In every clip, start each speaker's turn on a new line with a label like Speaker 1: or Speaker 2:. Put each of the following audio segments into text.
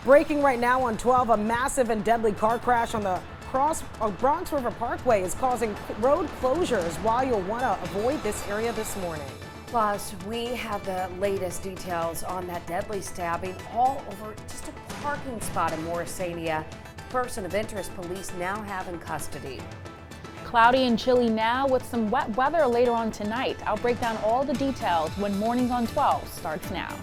Speaker 1: Breaking right now on 12, a massive and deadly car crash on the Bronx River Parkway is causing road closures. While you'll want to avoid this area this morning.
Speaker 2: Plus, we have the latest details on that deadly stabbing all over just a parking spot in Morrisania. Person of interest police now have in custody.
Speaker 3: Cloudy and chilly now with some wet weather later on tonight. I'll break down all the details when Mornings on 12 starts now.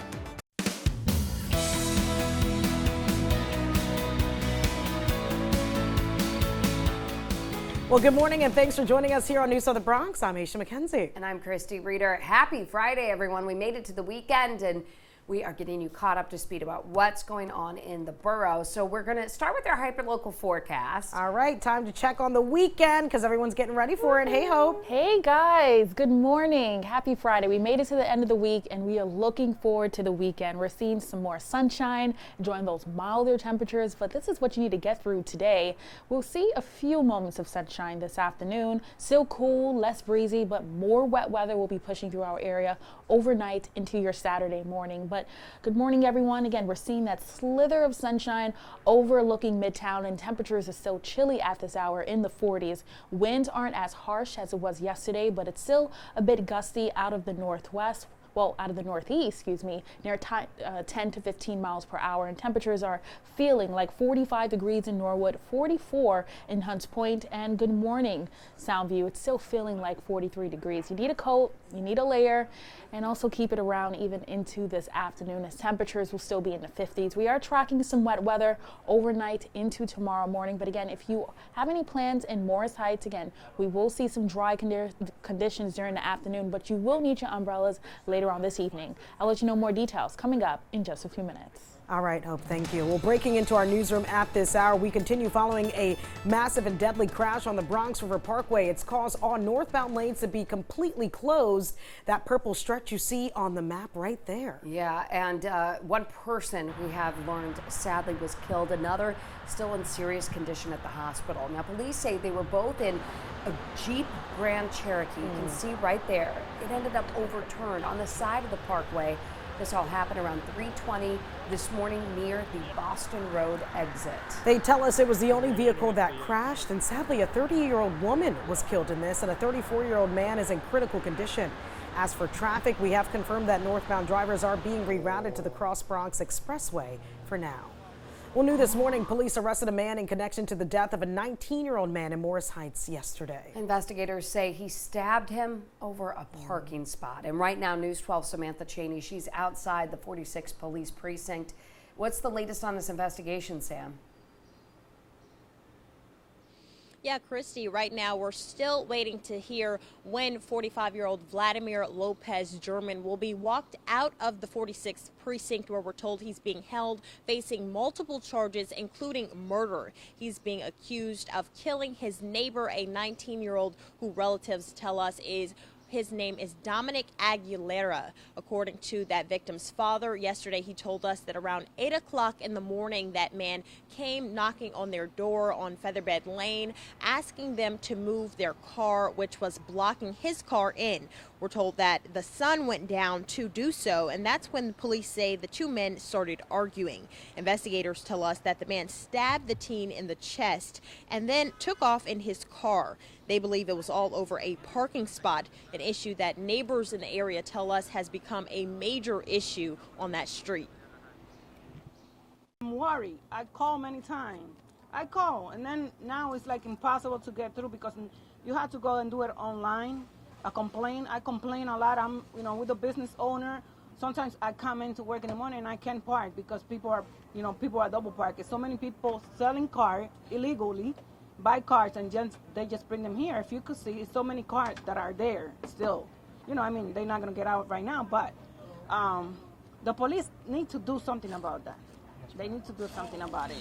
Speaker 1: Well, good morning and thanks for joining us here on News of the Bronx. I'm Aisha McKenzie.
Speaker 2: And I'm Christy Reeder. Happy Friday, everyone. We made it to the weekend and we are getting you caught up to speed about what's going on in the borough. So we're going to start with our hyperlocal forecast.
Speaker 1: All right, time to check on the weekend because everyone's getting ready for it. Hey, Hope.
Speaker 3: Hey, guys. Good morning. Happy Friday. We made it to the end of the week and we are looking forward to the weekend. We're seeing some more sunshine, enjoying those milder temperatures, but this is what you need to get through today. We'll see a few moments of sunshine this afternoon. Still cool, less breezy, but more wet weather will be pushing through our area overnight into your Saturday morning. But good morning, everyone. Again, we're seeing that slither of sunshine overlooking Midtown, and temperatures are still chilly at this hour in the 40s. Winds aren't as harsh as it was yesterday, but it's still a bit gusty out of the northwest. Well, out of the northeast, excuse me, near 10 to 15 miles per hour. And temperatures are feeling like 45 degrees in Norwood, 44 in Hunts Point, and good morning, Soundview. It's still feeling like 43 degrees. You need a coat, you need a layer, and also keep it around even into this afternoon as temperatures will still be in the 50s. We are tracking some wet weather overnight into tomorrow morning. But again, if you have any plans in Morris Heights, again, we will see some dry conditions during the afternoon, but you will need your umbrellas later on this evening. I'll let you know more details coming up in just a few minutes.
Speaker 1: All right, Hope, thank you. Well, breaking into our newsroom at this hour, we continue following a massive and deadly crash on the Bronx River Parkway. It's caused all northbound lanes to be completely closed. That purple stretch you see on the map right there.
Speaker 2: Yeah, and one person we have learned sadly was killed. Another still in serious condition at the hospital. Now, police say they were both in a Jeep Grand Cherokee. You can see right there. It ended up overturned on the side of the parkway. This all happened around 3:20 this morning near the Boston Road exit.
Speaker 1: They tell us it was the only vehicle that crashed, and sadly a 30-year-old woman was killed in this, and a 34-year-old man is in critical condition. As for traffic, we have confirmed that northbound drivers are being rerouted to the Cross Bronx Expressway for now. Well, new this morning, police arrested a man in connection to the death of a 19-year-old man in Morris Heights yesterday.
Speaker 2: Investigators say he stabbed him over a parking spot. And right now, News 12 Samantha Cheney, she's outside the 46th Police Precinct. What's the latest on this investigation, Sam?
Speaker 4: Yeah, Christy, right now we're still waiting to hear when 45-year-old Vladimir Lopez German will be walked out of the 46th precinct, where we're told he's being held, facing multiple charges, including murder. He's being accused of killing his neighbor, a 19-year-old who relatives tell us his name is Dominic Aguilera. According to that victim's father, yesterday he told us that around 8 o'clock in the morning, that man came knocking on their door on Featherbed Lane, asking them to move their car, which was blocking his car in. We're told that the son went down to do so, and that's when the police say the two men started arguing. Investigators tell us that the man stabbed the teen in the chest and then took off in his car. They believe it was all over a parking spot, an issue that neighbors in the area tell us has become a major issue on that street.
Speaker 5: I'm worried. I call many times. I call, and then now it's like impossible to get through because you have to go and do it online. I complain a lot. I'm, with the business owner. Sometimes I come in to work in the morning and I can't park because people are double parking. So many people selling cars illegally, buy cars and they just bring them here. If you could see, so many cars that are there still. They're not going to get out right now, but the police need to do something about that. They need to do something about it.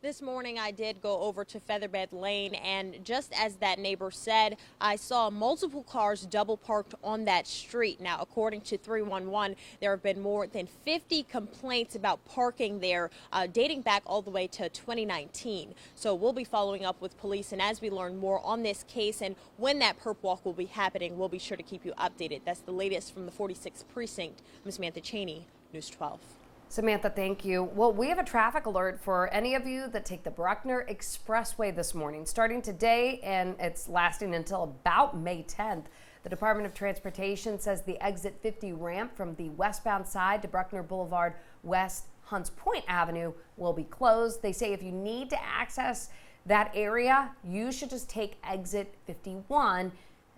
Speaker 4: This morning I did go over to Featherbed Lane, and just as that neighbor said, I saw multiple cars double parked on that street. Now, according to 311, there have been more than 50 complaints about parking there dating back all the way to 2019. So we'll be following up with police, and as we learn more on this case and when that perp walk will be happening, we'll be sure to keep you updated. That's the latest from the 46th precinct. I'm Samantha Cheney, News 12.
Speaker 2: Samantha, thank you. Well, we have a traffic alert for any of you that take the Bruckner Expressway this morning. Starting today, and it's lasting until about May 10th. The Department of Transportation says the exit 50 ramp from the westbound side to Bruckner Boulevard West Hunts Point Avenue will be closed. They say if you need to access that area, you should just take exit 51.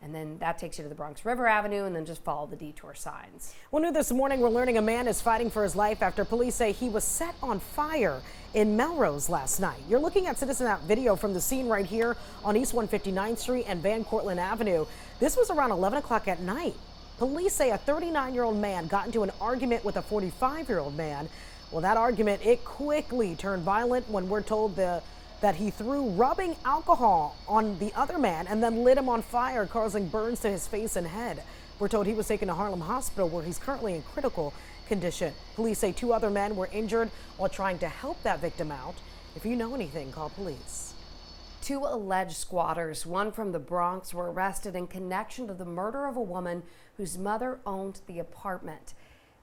Speaker 2: And then that takes you to the Bronx River Avenue, and then just follow the detour signs.
Speaker 1: Well, new this morning, we're learning a man is fighting for his life after police say he was set on fire in Melrose last night. You're looking at Citizen App video from the scene right here on East 159th Street and Van Cortlandt Avenue. This was around 11 o'clock at night. Police say a 39-year-old man got into an argument with a 45-year-old man. Well, that argument, it quickly turned violent when we're told that he threw rubbing alcohol on the other man and then lit him on fire, causing burns to his face and head. We're told he was taken to Harlem Hospital, where he's currently in critical condition. Police say 2 other men were injured while trying to help that victim out. If you know anything, call police.
Speaker 2: 2 alleged squatters, one from the Bronx, were arrested in connection to the murder of a woman whose mother owned the apartment.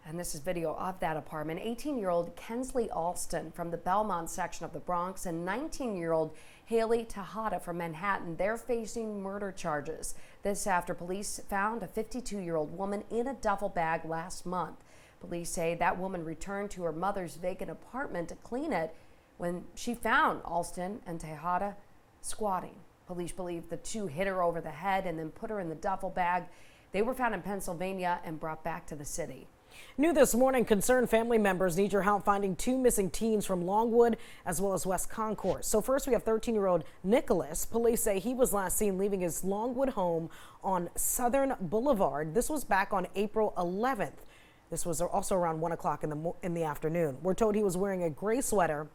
Speaker 2: And this is video of that apartment. 18-year-old Kensley Alston from the Belmont section of the Bronx and 19-year-old Haley Tejada from Manhattan. They're facing murder charges. This after police found a 52-year-old woman in a duffel bag last month. Police say that woman returned to her mother's vacant apartment to clean it when she found Alston and Tejada squatting. Police believe the 2 hit her over the head and then put her in the duffel bag. They were found in Pennsylvania and brought back to the city.
Speaker 1: New this morning, concerned family members need your help finding 2 missing teens from Longwood as well as West Concourse. So first we have 13-year-old Nicholas. Police say he was last seen leaving his Longwood home on Southern Boulevard. This was back on April 11th. This was also around 1 o'clock in the afternoon. We're told he was wearing a gray sweater,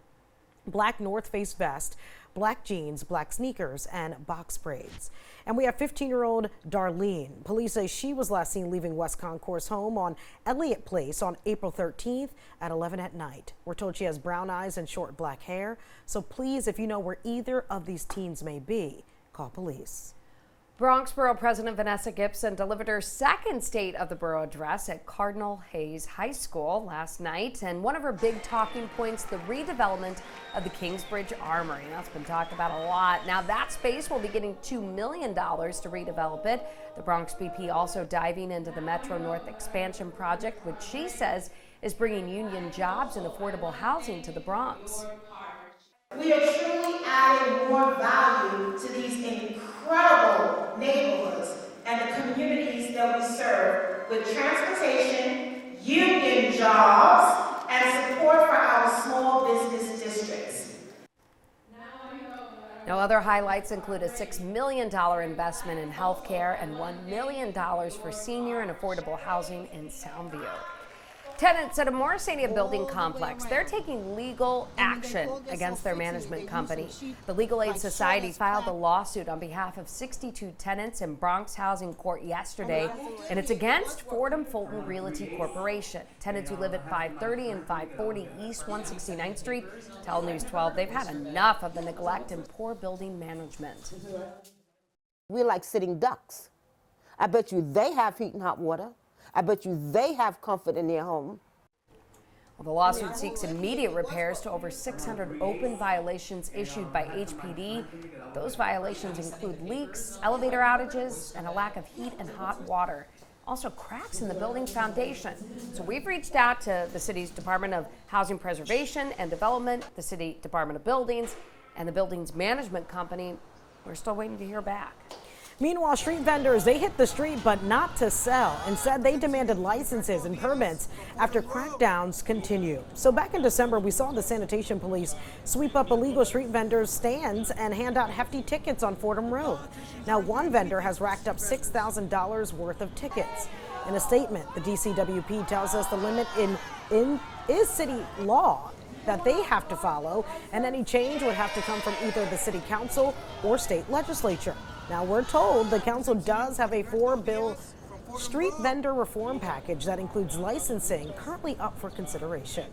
Speaker 1: black North Face vest, black jeans, black sneakers, and box braids. And we have 15-year-old Darlene. Police say she was last seen leaving West Concourse home on Elliott Place on April 13th at 11 at night. We're told she has brown eyes and short black hair. So please, if you know where either of these teens may be, call police.
Speaker 2: Bronx Borough President Vanessa Gibson delivered her second State of the Borough address at Cardinal Hayes High School last night. And one of her big talking points, the redevelopment of the Kingsbridge Armory. That's been talked about a lot. Now that space will be getting $2 million to redevelop it. The Bronx BP also diving into the Metro North expansion project, which she says is bringing union jobs and affordable housing to the Bronx.
Speaker 6: We are truly adding more value to these incredible neighborhoods and the communities that we serve with transportation, union jobs, and support for our small business districts.
Speaker 2: Now, other highlights include a $6 million investment in healthcare and $1 million for senior and affordable housing in Soundview. Tenants at a Morrisania building complex, they're taking legal action against their management company. The Legal Aid Society filed a lawsuit on behalf of 62 tenants in Bronx Housing Court yesterday, and it's against Fordham Fulton Realty Corporation. Tenants who live at 530 and 540 East 169th Street tell News 12 they've had enough of the neglect and poor building management.
Speaker 7: We're like sitting ducks. I bet you they have heat and hot water. I bet you they have comfort in their home.
Speaker 2: Well, the lawsuit seeks immediate repairs to over 600 open violations issued by HPD. Those violations include leaks, elevator outages, and a lack of heat and hot water. Also, cracks in the building's foundation. So we've reached out to the city's Department of Housing Preservation and Development, the City Department of Buildings, and the building's management company. We're still waiting to hear back.
Speaker 1: Meanwhile, street vendors, they hit the street, but not to sell. Instead, they demanded licenses and permits after crackdowns continue. So back in December, we saw the sanitation police sweep up illegal street vendors' stands and hand out hefty tickets on Fordham Road. Now, one vendor has racked up $6,000 worth of tickets. In a statement, the DCWP tells us the limit is city law. that they have to follow, and any change would have to come from either the city council or state legislature. Now, we're told the council does have a 4-bill street vendor reform package that includes licensing currently up for consideration.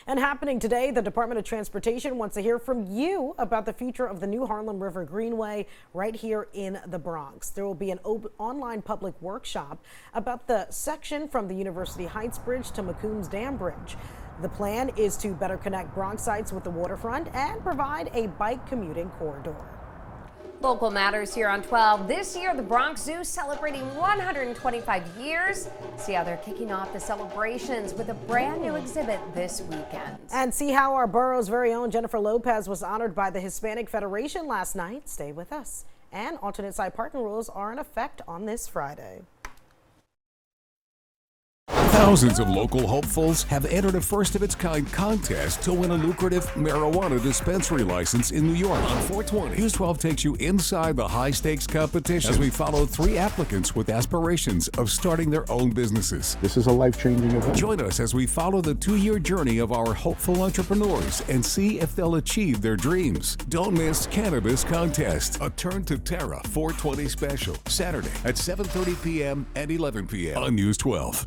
Speaker 1: And happening today, the Department of Transportation wants to hear from you about the future of the new Harlem River Greenway right here in the Bronx. There will be an online public workshop about the section from the University Heights Bridge to McCombs Dam Bridge. The plan is to better connect Bronxites with the waterfront and provide a bike commuting corridor.
Speaker 2: Local matters here on 12. This year, the Bronx Zoo celebrating 125 years. See how they're kicking off the celebrations with a brand new exhibit this weekend.
Speaker 1: And see how our borough's very own Jennifer Lopez was honored by the Hispanic Federation last night. Stay with us. And alternate side parking rules are in effect on this Friday.
Speaker 8: Thousands of local hopefuls have entered a first-of-its-kind contest to win a lucrative marijuana dispensary license in New York. On 420, News 12 takes you inside the high-stakes competition as we follow 3 applicants with aspirations of starting their own businesses.
Speaker 9: This is a life-changing event.
Speaker 8: Join us as we follow the 2-year journey of our hopeful entrepreneurs and see if they'll achieve their dreams. Don't miss Cannabis Contest, a Turn to Terra 420 special, Saturday at 7:30 p.m. and 11 p.m. on News 12.